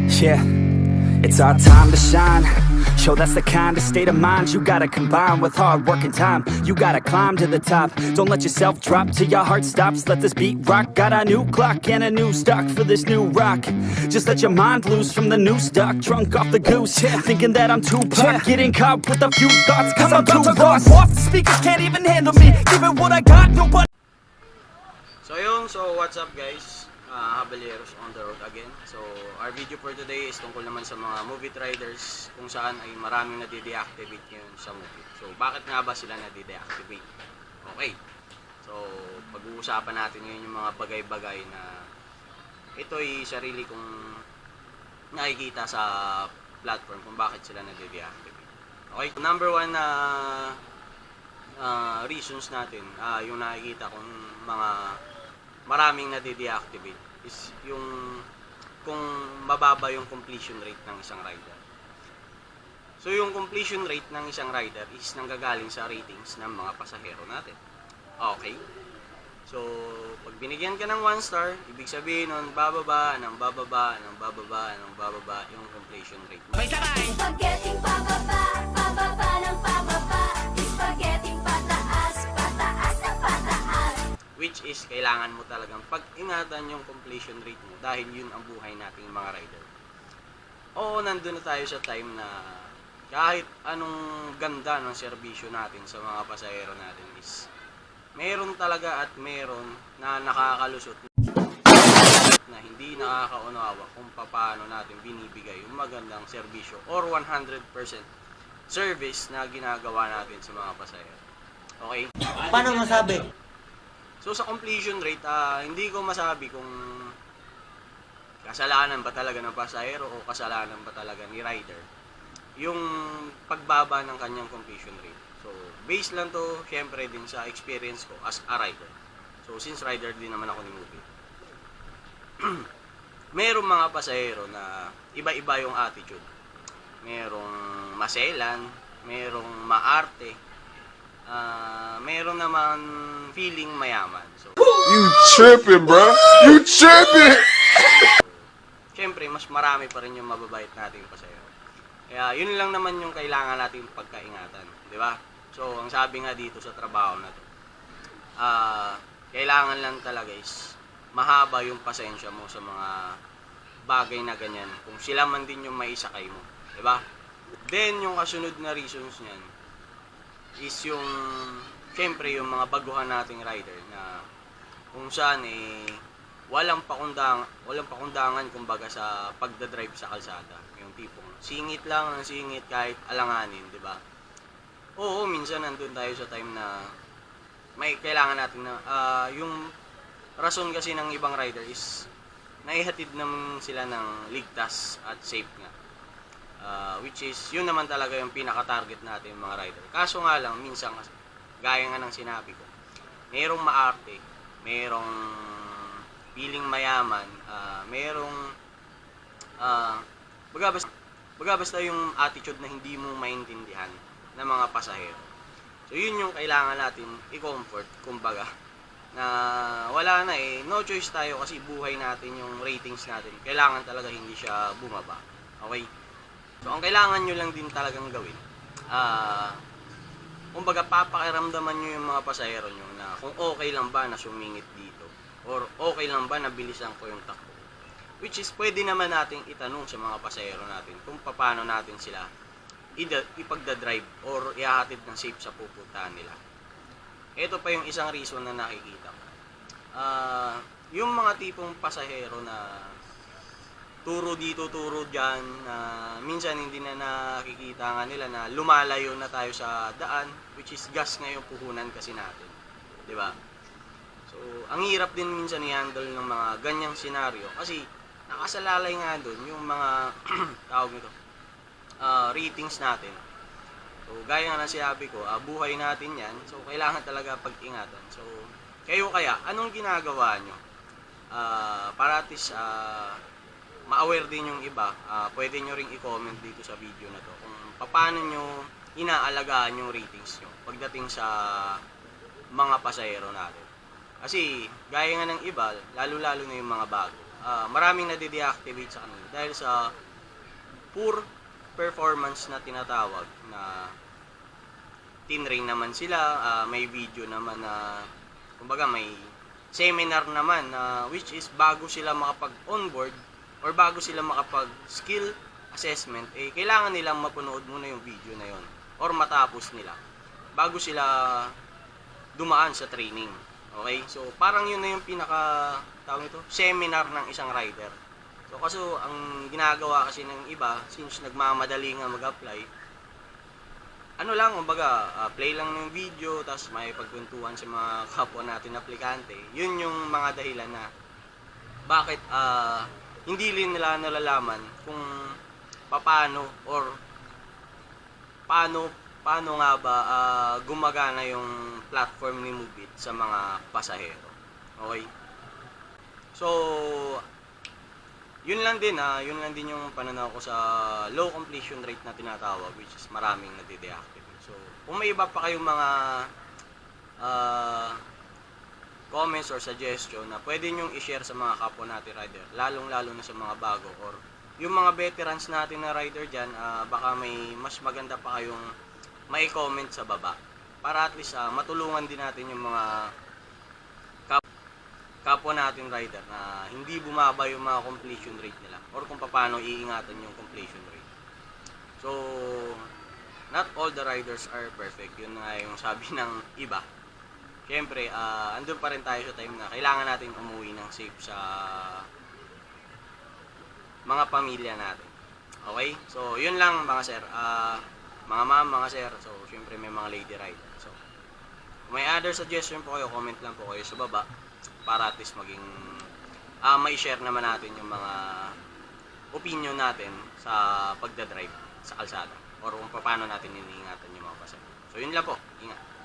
Yeah, it's our time to shine. Show that's the kind of state of mind you gotta combine with hard work and time. You gotta climb to the top. Don't let yourself drop till your heart stops. Let this beat rock. Got a new clock and a new stock for this new rock. Just let your mind loose from the new stock. Drunk off the goose, thinking that I'm too pop. Getting caught with a few thoughts cause I'm too lost. Off the speakers can't even handle me. Give it what I got, nobody. So what's up guys? Habalieros on the road again. So our video for today is tungkol naman sa mga movie traders kung saan ay maraming nade-deactivate ngayon sa movie. So bakit nga ba sila nade-deactivate? Okay. So pag-uusapan natin ngayon yung mga bagay-bagay na ito ay sarili kong nakikita sa platform kung bakit sila nade-deactivate. Okay, number one na reasons natin, yung nakikita kong mga maraming nade-deactivate is yung kung mababa yung completion rate ng isang rider. So yung completion rate ng isang rider is nanggagaling sa ratings ng mga pasahero natin. Okay. So pag binigyan ka ng 1 star, ibig sabihin nun bababa ng bababa ng bababa ng bababa yung completion rate. May sakay! Spaghetti pababa, pababa ng pababa. Spaghetti pataas, pataas na pataas. Which is kailangan mo talagang pag-ingatan yung completion rate mo dahil yun ang buhay nating mga rider. Oo, nandun na tayo sa time na kahit anong ganda ng serbisyo natin sa mga pasahero natin is meron talaga at meron na nakakalusot na hindi nakakaunawa kung paano natin binibigay yung magandang serbisyo or 100% service na ginagawa natin sa mga pasahero. Okay? Paano masabi? So sa completion rate, hindi ko masabi kung kasalanan ba talaga ng pasahero o kasalanan ba talaga ni rider yung pagbaba ng kanyang completion rate. So based lang to syempre din sa experience ko as a rider. So since rider din naman ako ni movie. Merong mga pasahero na iba-iba yung attitude. Merong maselan, merong maarte, meron naman feeling mayaman. So, you tripping, bro? You tripping? Siyempre, mas marami pa rin yung mababait nating pasahero. Kaya, yun lang naman yung kailangan nating pagkaingatan. Di ba? So, ang sabi nga dito sa trabaho na to, kailangan lang talaga is mahaba yung pasensya mo sa mga bagay na ganyan. Kung sila man din yung maisakay mo. Di ba? Then, yung kasunod na reasons niyan, is yung syempre yung mga baguhan nating rider na kung saan walang pakundangan kumbaga sa pagdadrive sa kalsada, yung tipong singit lang ng singit kahit alanganin, di ba? Oo, minsan nandun tayo sa time na may kailangan natin na yung rason kasi ng ibang rider is naihatid naman sila ng ligtas at safe nga. Which is, yun naman talaga yung pinaka-target natin mga rider. Kaso nga lang, minsan, gaya nga ng sinabi ko, merong maarte, merong feeling mayaman, merong, baga basta yung attitude na hindi mo maintindihan ng mga pasahero. So, yun yung kailangan natin i-comfort, kumbaga, na wala na no choice tayo kasi buhay natin yung ratings natin. Kailangan talaga hindi siya bumaba. Okay? So, ang kailangan nyo lang din talagang gawin, kumbaga papakiramdaman nyo yung mga pasahero nyo na kung okay lang ba na sumingit dito or okay lang ba na bilisan ko yung takbo. Which is, pwede naman nating itanong sa mga pasahero natin kung paano natin sila ipagdadrive or ihahatid ng safe sa pupuntahan nila. Ito pa yung isang reason na nakikita ko. Yung mga tipong pasahero na turo dito, turo dyan, na minsan hindi na nakikita nga nila na lumalayo na tayo sa daan, which is gas nga yung puhunan kasi natin. Diba? So, ang hirap din minsan i-handle ng mga ganyang senaryo kasi nakasalalay nga doon yung mga tawag nito, ratings natin. So, gaya nga na sinabi ko, buhay natin yan, so kailangan talaga pag-ingatan. So, kayo kaya, anong ginagawa nyo? Para at least, ma-aware din yung iba, pwede nyo ring i-comment dito sa video na to kung paano nyo inaalagaan yung ratings nyo pagdating sa mga pasahero natin. Kasi gaya nga ng iba, lalo-lalo na yung mga bago, maraming nade-deactivate sa kanila dahil sa poor performance na tinatawag na tinrain naman sila, may video naman na kumbaga may seminar naman na which is bago sila makapag-onboard or bago sila makapag-skill assessment, kailangan nilang mapanood muna yung video na yon or matapos nila bago sila dumaan sa training. Okay? So, parang yun na yung tawag ito, seminar ng isang rider. So, kaso, ang ginagawa kasi ng iba, since nagmamadali nga mag-apply, ano lang, kumbaga, play lang ng video, tapos may pagkwentuhan sa mga kapwa natin aplikante. Yun yung mga dahilan na bakit hindi rin nila nalalaman kung paano or paano nga ba gumagana yung platform ni Moovit sa mga pasahero. Okay? So, yun lang din yung pananaw ko sa low completion rate na tinatawag, which is maraming nade-deactivate. So, kung may iba pa kayong mga comments or suggestion na pwede nyong i-share sa mga kapwa natin rider, lalong-lalo na sa mga bago or yung mga veterans natin na rider dyan, baka may mas maganda pa kayong may comment sa baba para at least matulungan din natin yung mga kapwa natin rider na hindi bumaba yung mga completion rate nila or kung paano iingatan yung completion rate. So, not all the riders are perfect. Yun nga yung sabi ng iba. Siyempre, andun pa rin tayo sa time na kailangan natin umuwi ng safe sa mga pamilya natin. Okay? So, yun lang mga sir. Mga ma'am, mga sir. So, siyempre may mga lady rider. So, kung may other suggestion po kayo, comment lang po kayo sa baba para at least maging ma-share naman natin yung mga opinion natin sa pagdadrive sa kalsada or kung paano natin iniingatan yung mga pasahero. So, yun lang po. Ingat.